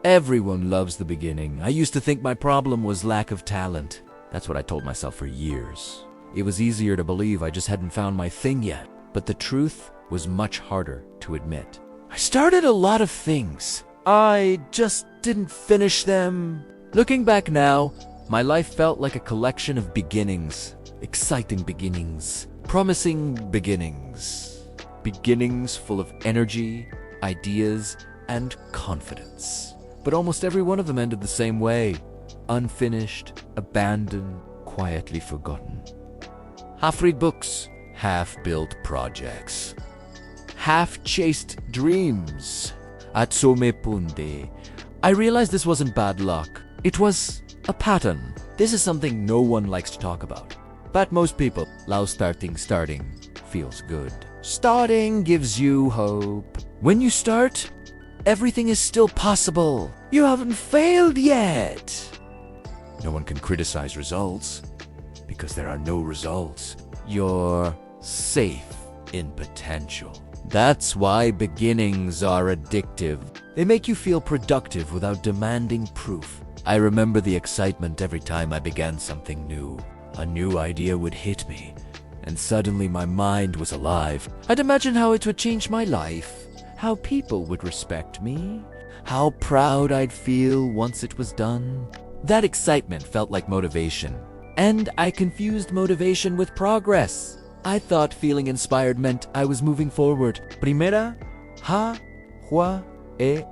Everyone loves the beginning. I used to think my problem was lack of talent. That's what I told myself for years. It was easier to believe I just hadn't found my thing yet. But the truth was much harder to admit. I started a lot of things. I just didn't finish them. Looking back now, my life felt like a collection of beginnings. Exciting beginnings. Promising beginnings. Beginnings full of energy, ideas, and confidence. But almost every one of them ended the same way. Unfinished, abandoned, quietly forgotten. Half-read books, half-built projects. Half-chased dreams. At some punde, I realized this wasn't bad luck. It was a pattern. This is something no one likes to talk about. But most people, starting feels good. Starting gives you hope. When you start, everything is still possible. You haven't failed yet. No one can criticize results because there are no results. You're safe in potential. That's why beginnings are addictive. They make you feel productive without demanding proof. I remember the excitement every time I began something new. A new idea would hit me, and suddenly my mind was alive. I'd imagine how it would change my life, how people would respect me, how proud I'd feel once it was done. That excitement felt like motivation, and I confused motivation with progress. I thought feeling inspired meant I was moving forward. Primera, ha, hua, e.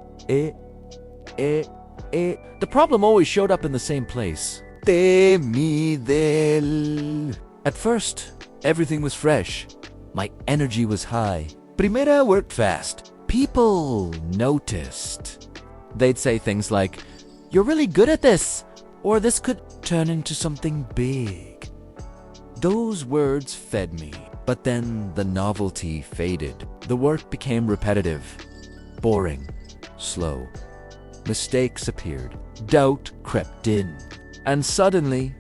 The problem always showed up in the same place. Te mi del. At first, everything was fresh. My energy was high. Primera worked fast. People noticed. They'd say things like, "You're really good at this," or "This could turn into something big." Those words fed me, but then the novelty faded. The work became repetitive, boring, slow. Mistakes appeared. Doubt crept in. And suddenly,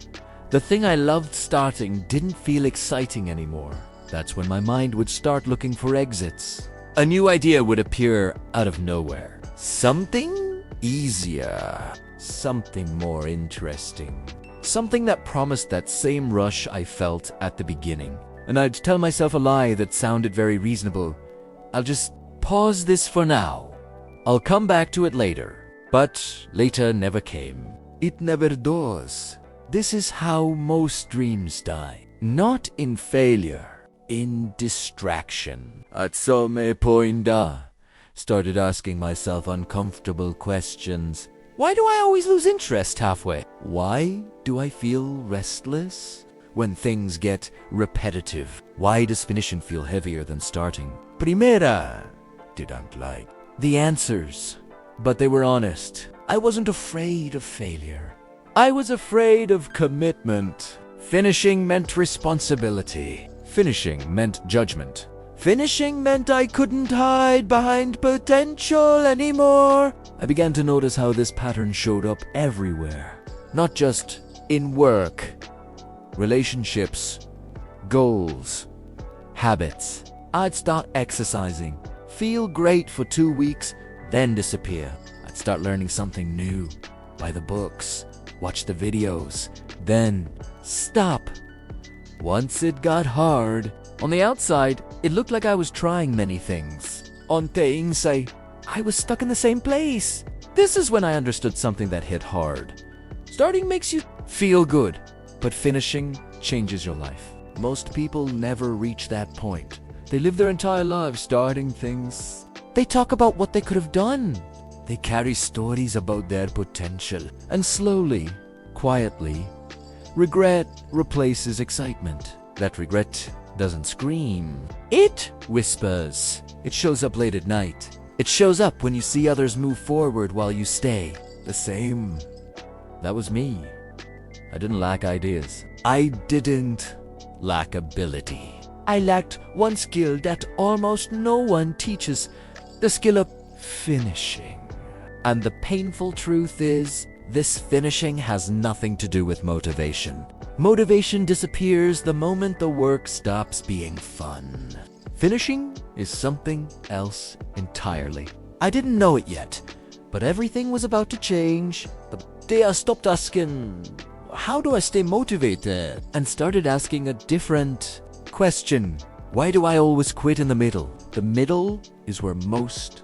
the thing I loved starting didn't feel exciting anymore. That's when my mind would start looking for exits. A new idea would appear out of nowhere. Something easier. Something more interesting. Something that promised that same rush I felt at the beginning. And I'd tell myself a lie that sounded very reasonable. I'll just pause this for now. I'll come back to it later. But later never came. It never does. This is how most dreams die. Not in failure, in distraction. At some point, started asking myself uncomfortable questions. Why do I always lose interest halfway? Why do I feel restless when things get repetitive? Why does finishing feel heavier than starting? Primera didn't like the answers, but they were honest. I wasn't afraid of failure. I was afraid of commitment. Finishing meant responsibility. Finishing meant judgment. Finishing meant I couldn't hide behind potential anymore. I began to notice how this pattern showed up everywhere. Not just in work, relationships, goals, habits. I'd start exercising, feel great for 2 weeks, then disappear. I'd start learning something new, buy the books, watch the videos, then stop. Once it got hard, on the outside, it looked like I was trying many things. On the inside, I was stuck in the same place. This is when I understood something that hit hard. Starting makes you feel good, but finishing changes your life. Most people never reach that point. They live their entire lives starting things. They talk about what they could have done. They carry stories about their potential. And slowly, quietly, regret replaces excitement. That regret doesn't scream. It whispers. It shows up late at night. It shows up when you see others move forward while you stay the same. That was me. I didn't lack ideas. I didn't lack ability. I lacked one skill that almost no one teaches, the skill of finishing. And the painful truth is, this finishing has nothing to do with motivation. Motivation disappears the moment the work stops being fun. Finishing is something else entirely. I didn't know it yet, But everything was about to change. The day I stopped asking, how do I stay motivated? And started asking a different question. Why do I always quit in the middle? The middle is where most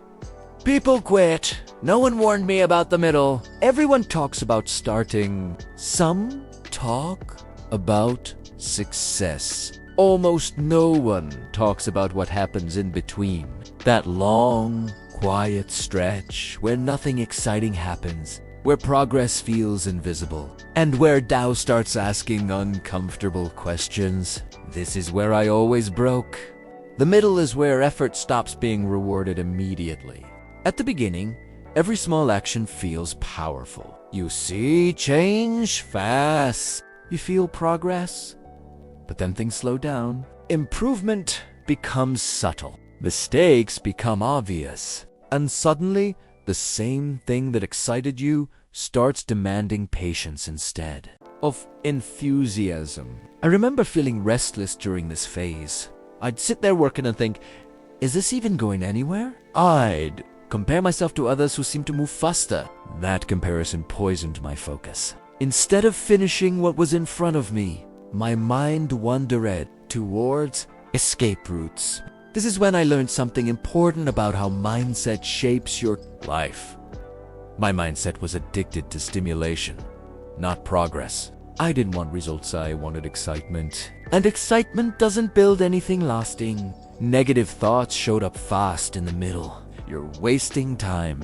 people quit. No one warned me about the middle. Everyone talks about starting. Some talk about success. Almost no one talks about what happens in between. That long, quiet stretch where nothing exciting happens, where progress feels invisible, and where Tao starts asking uncomfortable questions. This is where I always broke. The middle is where effort stops being rewarded immediately. At the beginning, every small action feels powerful. You see change fast. You feel progress. But then things slow down. Improvement becomes subtle. Mistakes become obvious. And suddenly, the same thing that excited you starts demanding patience instead of enthusiasm. I remember feeling restless during this phase. I'd sit there working and think, is this even going anywhere? I'd compare myself to others who seemed to move faster. That comparison poisoned my focus. Instead of finishing what was in front of me, my mind wandered towards escape routes. This is when I learned something important about how mindset shapes your life. My mindset was addicted to stimulation, not progress. I didn't want results, I wanted excitement. And excitement doesn't build anything lasting. Negative thoughts showed up fast in the middle. You're wasting time.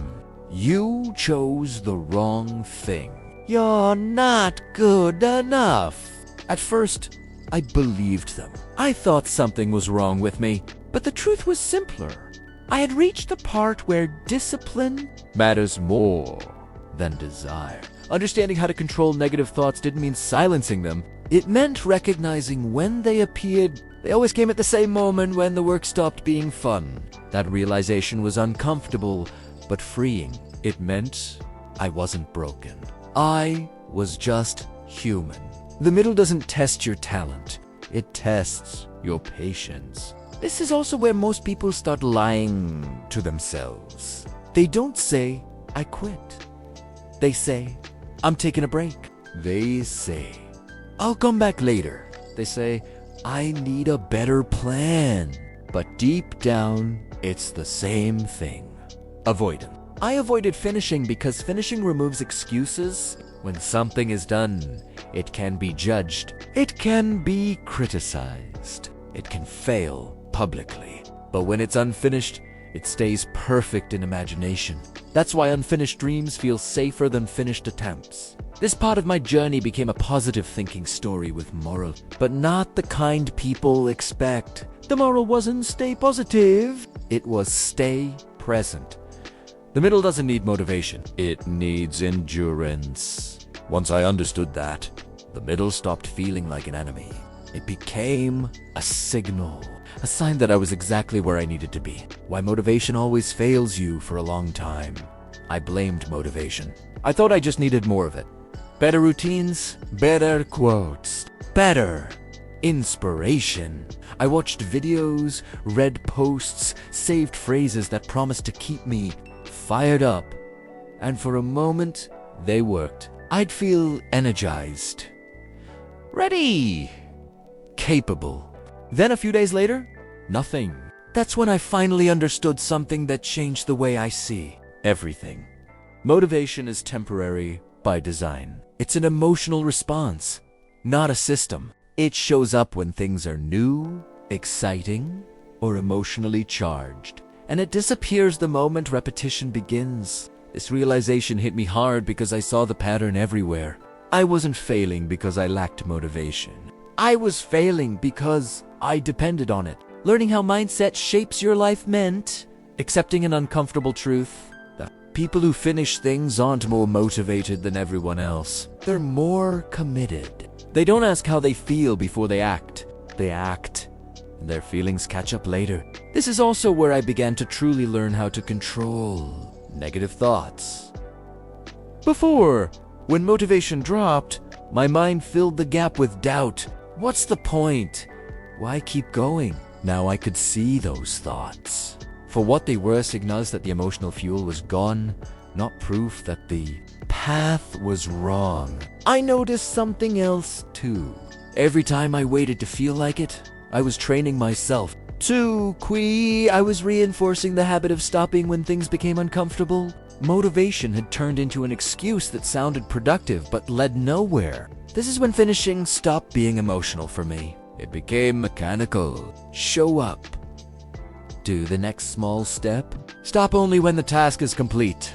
You chose the wrong thing. You're not good enough. At first, I believed them. I thought something was wrong with me, but the truth was simpler. I had reached the part where discipline matters more than desire. Understanding how to control negative thoughts didn't mean silencing them. It meant recognizing when they appeared. They always came at the same moment when the work stopped being fun. That realization was uncomfortable, but freeing. It meant I wasn't broken. I was just human. The middle doesn't test your talent. It tests your patience. This is also where most people start lying to themselves. They don't say, I quit. They say, I'm taking a break. They say, I'll come back later. They say, I need a better plan. But deep down, it's the same thing. Avoidance. I avoided finishing because finishing removes excuses. When something is done, it can be judged. It can be criticized. It can fail publicly. But when it's unfinished, it stays perfect in imagination. That's why unfinished dreams feel safer than finished attempts. This part of my journey became a positive thinking story with moral, but not the kind people expect. The moral wasn't stay positive, it was stay present. The middle doesn't need motivation, it needs endurance. Once I understood that, the middle stopped feeling like an enemy. It became a signal, a sign that I was exactly where I needed to be. Why motivation always fails you for a long time. I blamed motivation. I thought I just needed more of it. Better routines, better quotes, better inspiration. I watched videos, read posts, saved phrases that promised to keep me fired up. And for a moment, they worked. I'd feel energized, ready, capable. Then a few days later, nothing. That's when I finally understood something that changed the way I see everything. Motivation is temporary by design. It's an emotional response, not a system. It shows up when things are new, exciting, or emotionally charged. And it disappears the moment repetition begins. This realization hit me hard because I saw the pattern everywhere. I wasn't failing because I lacked motivation. I was failing because I depended on it. Learning how mindset shapes your life meant accepting an uncomfortable truth. The people who finish things aren't more motivated than everyone else. They're more committed. They don't ask how they feel before they act. They act, and their feelings catch up later. This is also where I began to truly learn how to control negative thoughts. Before, when motivation dropped, my mind filled the gap with doubt. What's the point? Why keep going? Now I could see those thoughts for what they were, signals that the emotional fuel was gone. not proof that the path was wrong. I noticed something else too. Every time I waited to feel like it, I was training myself. I was reinforcing the habit of stopping when things became uncomfortable. Motivation had turned into an excuse that sounded productive but led nowhere. This is when finishing stopped being emotional for me. It became mechanical. Show up. Do the next small step. Stop only when the task is complete,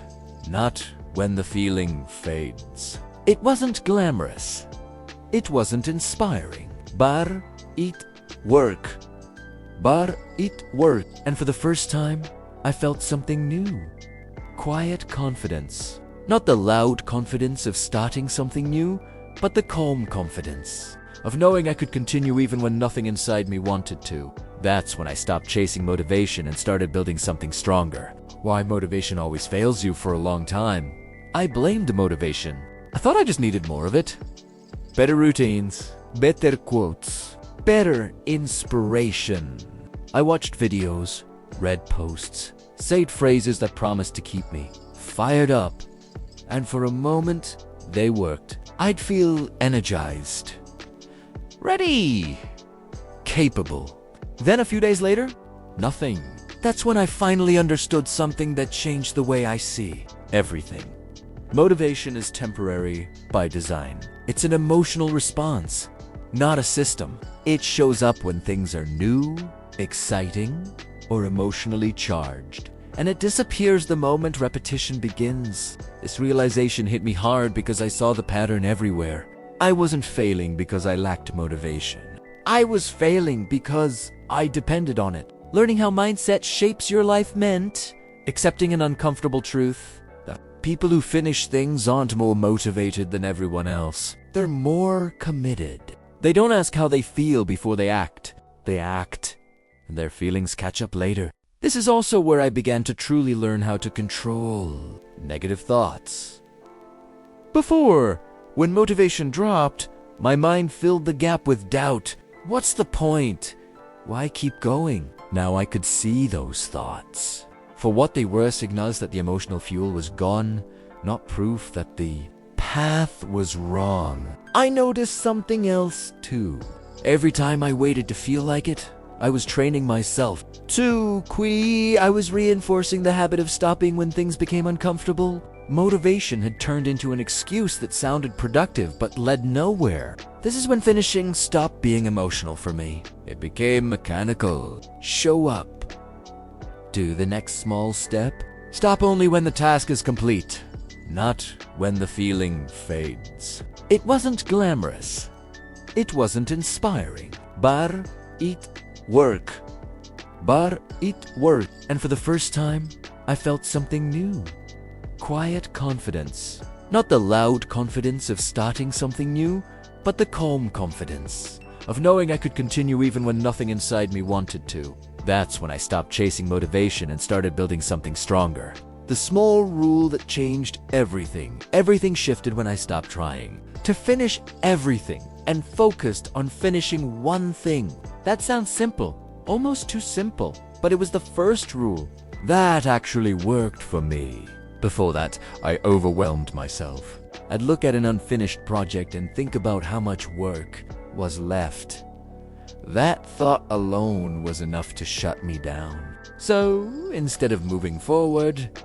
not when the feeling fades. It wasn't glamorous. It wasn't inspiring. Bar, eat, work. Bar, eat, work. And for the first time, I felt something new. Quiet confidence. Not the loud confidence of starting something new, but the calm confidence of knowing I could continue even when nothing inside me wanted to. That's when I stopped chasing motivation and started building something stronger. Why motivation always fails you for a long time. I blamed motivation. I thought I just needed more of it. Better routines, better quotes, better inspiration. I watched videos, read posts, said phrases that promised to keep me fired up. And for a moment, they worked. I'd feel energized, ready, capable. Then a few days later, nothing. That's when I finally understood something that changed the way I see everything. Motivation is temporary by design. It's an emotional response, not a system. It shows up when things are new, exciting, or emotionally charged. And it disappears the moment repetition begins. This realization hit me hard because I saw the pattern everywhere. I wasn't failing because I lacked motivation. I was failing because I depended on it. Learning how mindset shapes your life meant accepting an uncomfortable truth. That people who finish things aren't more motivated than everyone else. They're more committed. They don't ask how they feel before they act. They act, and their feelings catch up later. This is also where I began to truly learn how to control negative thoughts. Before, when motivation dropped, my mind filled the gap with doubt. What's the point? Why keep going? Now I could see those thoughts for what they were, signals that the emotional fuel was gone, not proof that the path was wrong. I noticed something else too. Every time I waited to feel like it, I was training myself. I was reinforcing the habit of stopping when things became uncomfortable. Motivation had turned into an excuse that sounded productive but led nowhere. This is when finishing stopped being emotional for me. It became mechanical. Show up. Do the next small step. Stop only when the task is complete, not when the feeling fades. It wasn't glamorous. It wasn't inspiring. Bar, eat, work. Bar, eat, work. And for the first time, I felt something new. Quiet confidence. Not the loud confidence of starting something new, but the calm confidence of knowing I could continue even when nothing inside me wanted to. That's when I stopped chasing motivation and started building something stronger. The small rule that changed everything. Everything shifted when I stopped trying to finish everything and focused on finishing one thing. That sounds simple, almost too simple, but it was the first rule. That actually worked for me. Before that, I overwhelmed myself. I'd look at an unfinished project and think about how much work was left. That thought alone was enough to shut me down. So, instead of moving forward,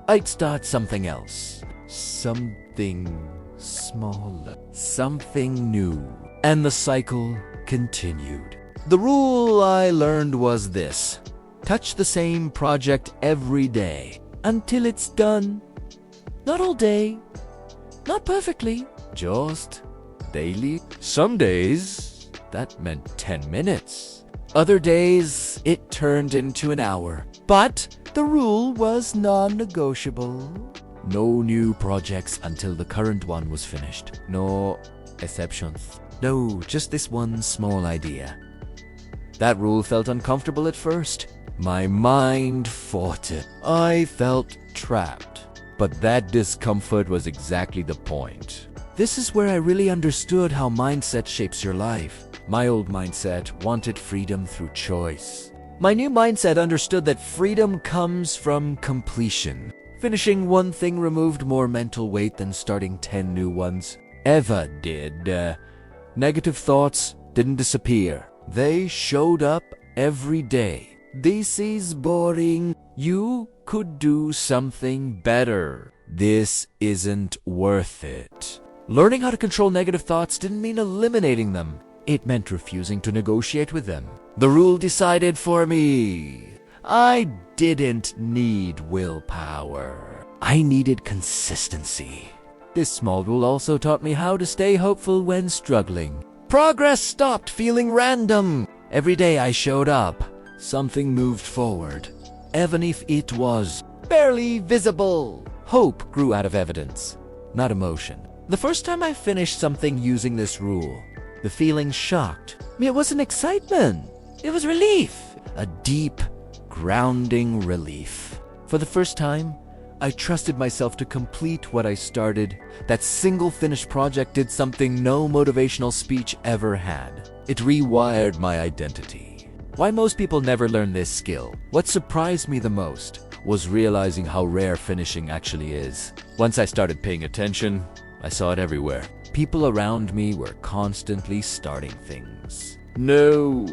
I'd start something else. Something smaller. Something new. And the cycle continued. The rule I learned was this: touch the same project every day until it's done. Not all day, not perfectly, just daily. Some days, that meant 10 minutes. Other days, it turned into an hour. But the rule was non-negotiable. No new projects until the current one was finished. No exceptions. No, just this one small idea. That rule felt uncomfortable at first. My mind fought it. I felt trapped. But that discomfort was exactly the point. This is where I really understood how mindset shapes your life. My old mindset wanted freedom through choice. My new mindset understood that freedom comes from completion. finishing one thing removed more mental weight than starting 10 new ones ever did. Negative thoughts didn't disappear. They showed up every day. This is boring. You could do something better. This isn't worth it. Learning how to control negative thoughts didn't mean eliminating them. It meant refusing to negotiate with them. The rule decided for me. I didn't need willpower. I needed consistency. This small rule also taught me how to stay hopeful when struggling. Progress stopped feeling random. Every day I showed up, something moved forward, even if it was barely visible. Hope grew out of evidence, not emotion. The first time I finished something using this rule, the feeling shocked me. It wasn't excitement. It was relief. A deep, grounding relief. For the first time, I trusted myself to complete what I started. That single finished project did something no motivational speech ever had. It rewired my identity. Why most people never learn this skill? What surprised me the most was realizing how rare finishing actually is. Once I started paying attention, I saw it everywhere. People around me were constantly starting things. New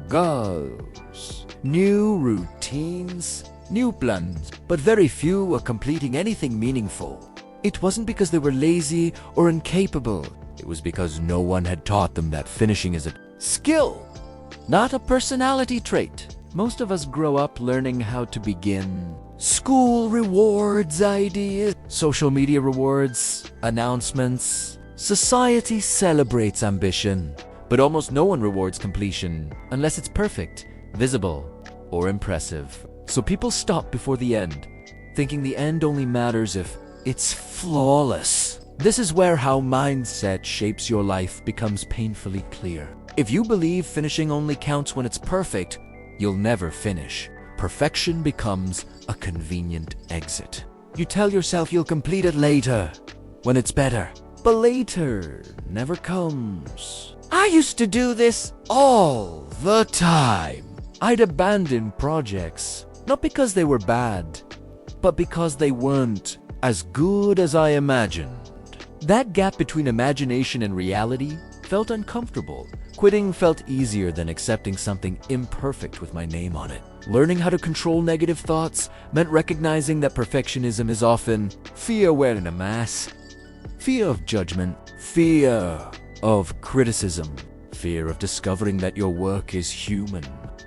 goals, new routines, new plans, but very few were completing anything meaningful. It wasn't because they were lazy or incapable. It was because no one had taught them that finishing is a skill, not a personality trait. Most of us grow up learning how to begin. School rewards ideas, social media rewards announcements. Society celebrates ambition, but almost no one rewards completion unless it's perfect, visible, or impressive. So people stop before the end, thinking the end only matters if it's flawless. This is where how mindset shapes your life becomes painfully clear. If you believe finishing only counts when it's perfect, you'll never finish. Perfection becomes a convenient exit. You tell yourself you'll complete it later, when it's better. But later never comes. I used to do this all the time. I'd abandon projects, not because they were bad, but because they weren't as good as I imagined. That gap between imagination and reality felt uncomfortable. Quitting felt easier than accepting something imperfect with my name on it. Learning how to control negative thoughts meant recognizing that perfectionism is often fear wearing a mask. Fear of judgment, fear of criticism, fear of discovering that your work is human.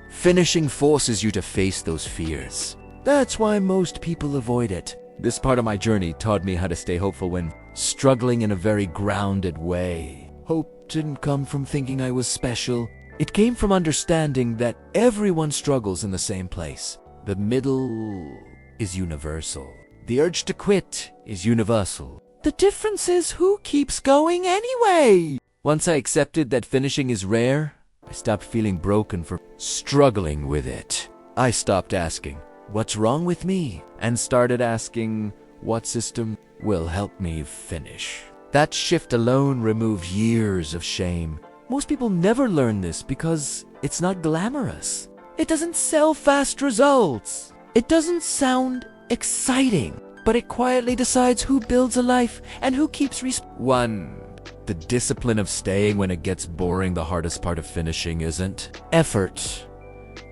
Finishing forces you to face those fears. That's why most people avoid it. This part of my journey taught me how to stay hopeful when struggling in a very grounded way. Hope didn't come from thinking I was special. It came from understanding that everyone struggles in the same place. The middle is universal. The urge to quit is universal. The difference is who keeps going anyway. Once I accepted that finishing is rare, I stopped feeling broken for struggling with it. I stopped asking, what's wrong with me? And started asking, what system will help me finish? That shift alone removed years of shame. Most people never learn this because it's not glamorous. It doesn't sell fast results. It doesn't sound exciting, but it quietly decides who builds a life and who keeps the discipline of staying when it gets boring. The hardest part of finishing isn't effort.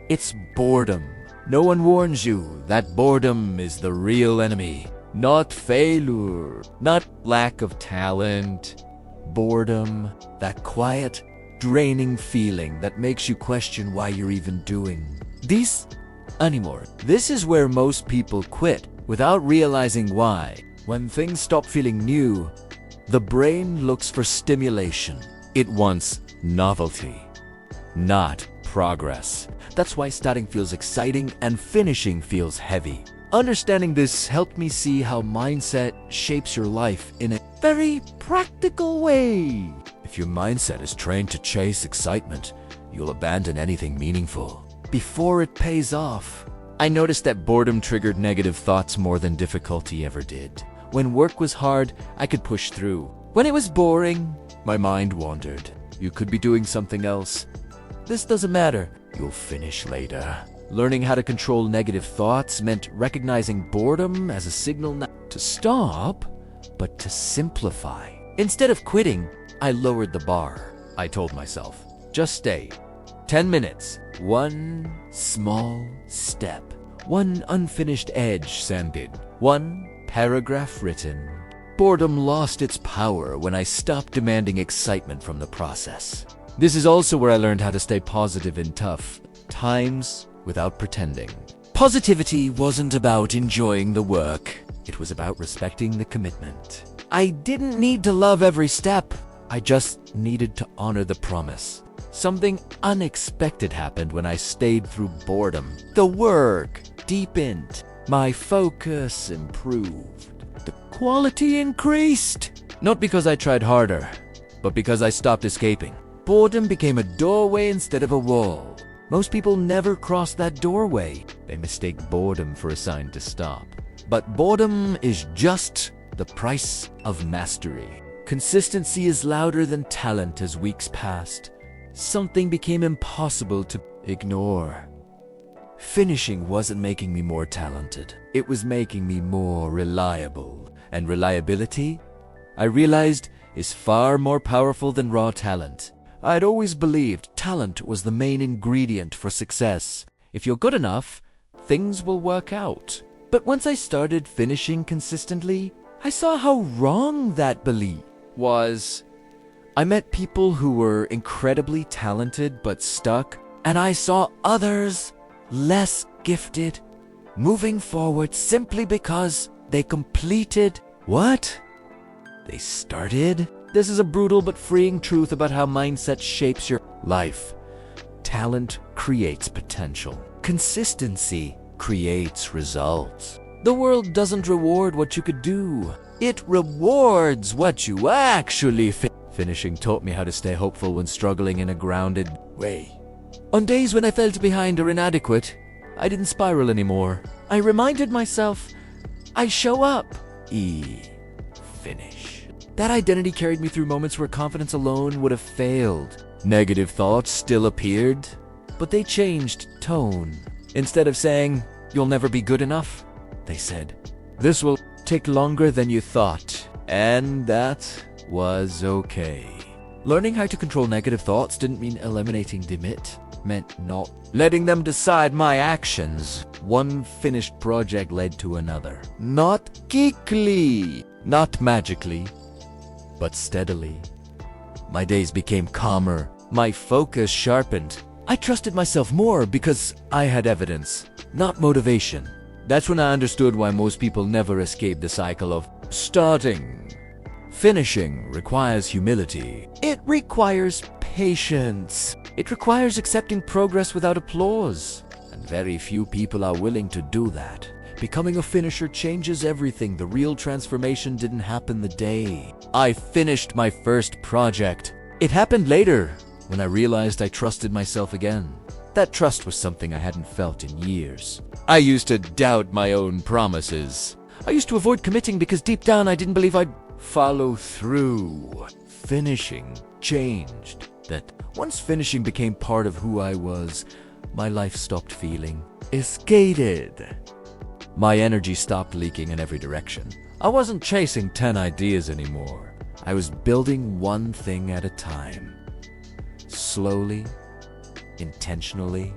It's boredom. No one warns you that boredom is the real enemy. Not failure, not lack of talent. Boredom, that quiet, draining feeling that makes you question why you're even doing this anymore. This is where most people quit without realizing why. When things stop feeling new, the brain looks for stimulation. It wants novelty, not progress. That's why starting feels exciting and finishing feels heavy. Understanding this helped me see how mindset shapes your life in a very practical way. If your mindset is trained to chase excitement, you'll abandon anything meaningful before it pays off. I noticed that boredom triggered negative thoughts more than difficulty ever did. When work was hard, I could push through. When it was boring, my mind wandered. You could be doing something else. This doesn't matter. You'll finish later. Learning how to control negative thoughts meant recognizing boredom as a signal not to stop, but to simplify. Instead of quitting, I lowered the bar. I told myself, just stay. 10 minutes. One small step. One unfinished edge sanded. One paragraph written. Boredom lost its power when I stopped demanding excitement from the process. This is also where I learned how to stay positive in tough times without pretending. Positivity wasn't about enjoying the work. It was about respecting the commitment. I didn't need to love every step. I just needed to honor the promise. Something unexpected happened when I stayed through boredom. The work deepened. My focus improved. The quality increased. Not because I tried harder, but because I stopped escaping. Boredom became a doorway instead of a wall. Most people never cross that doorway. They mistake boredom for a sign to stop. But boredom is just the price of mastery. Consistency is louder than talent as weeks passed. Something became impossible to ignore. Finishing wasn't making me more talented. It was making me more reliable. And reliability, I realized, is far more powerful than raw talent. I'd always believed talent was the main ingredient for success. If you're good enough, things will work out. But once I started finishing consistently, I saw how wrong that belief was. I met people who were incredibly talented but stuck, and I saw others, less gifted, moving forward simply because they completed what they started. This is a brutal but freeing truth about how mindset shapes your life. Talent creates potential. Consistency creates results. The world doesn't reward what you could do. It rewards what you actually Finishing taught me how to stay hopeful when struggling in a grounded way. On days when I felt behind or inadequate, I didn't spiral anymore. I reminded myself, I show up. Finish. That identity carried me through moments where confidence alone would have failed. Negative thoughts still appeared, but they changed tone. Instead of saying, you'll never be good enough, they said, this will take longer than you thought. And that was okay. Learning how to control negative thoughts didn't mean eliminating them. It meant not letting them decide my actions. One finished project led to another. Not quickly, not magically, but steadily. My days became calmer. My focus sharpened. I trusted myself more because I had evidence, not motivation. That's when I understood why most people never escape the cycle of starting. Finishing requires humility. It requires patience. It requires accepting progress without applause. And very few people are willing to do that. Becoming a finisher changes everything. The real transformation didn't happen the day I finished my first project. It happened later, when I realized I trusted myself again. That trust was something I hadn't felt in years. I used to doubt my own promises. I used to avoid committing because deep down I didn't believe I'd follow through. Finishing changed that. Once finishing became part of who I was, my life stopped feeling escated. My energy stopped leaking in every direction. I wasn't chasing 10 ideas anymore. I was building one thing at a time. Slowly, intentionally,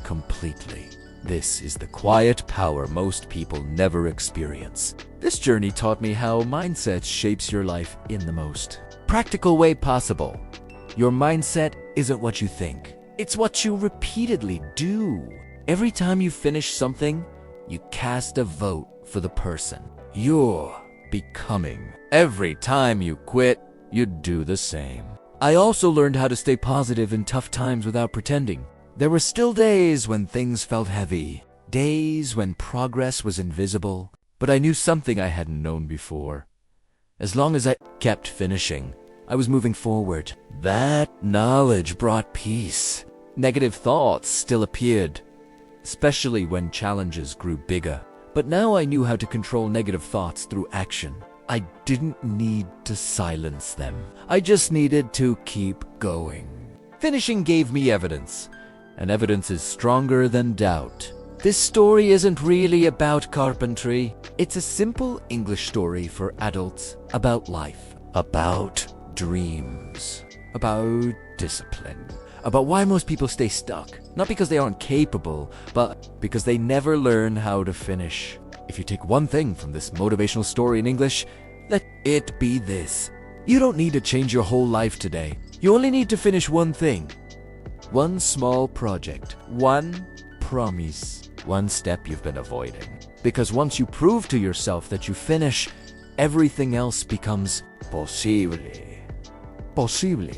completely. This is the quiet power most people never experience. This journey taught me how mindset shapes your life in the most practical way possible. Your mindset isn't what you think. It's what you repeatedly do. Every time you finish something, you cast a vote for the person you're becoming. Every time you quit, you do the same. I also learned how to stay positive in tough times without pretending. There were still days when things felt heavy, days when progress was invisible, but I knew something I hadn't known before. As long as I kept finishing, I was moving forward. That knowledge brought peace. Negative thoughts still appeared, especially when challenges grew bigger. But now I knew how to control negative thoughts through action. I didn't need to silence them. I just needed to keep going. Finishing gave me evidence. and evidence is stronger than doubt. This story isn't really about carpentry. It's a simple English story for adults about life, about dreams, about discipline, about why most people stay stuck. Not because they aren't capable, but because they never learn how to finish. If you take one thing from this motivational story in English, let it be this. You don't need to change your whole life today. You only need to finish one thing. One small project. One promise. One step you've been avoiding. Because once you prove to yourself that you finish, everything else becomes posible. Posible.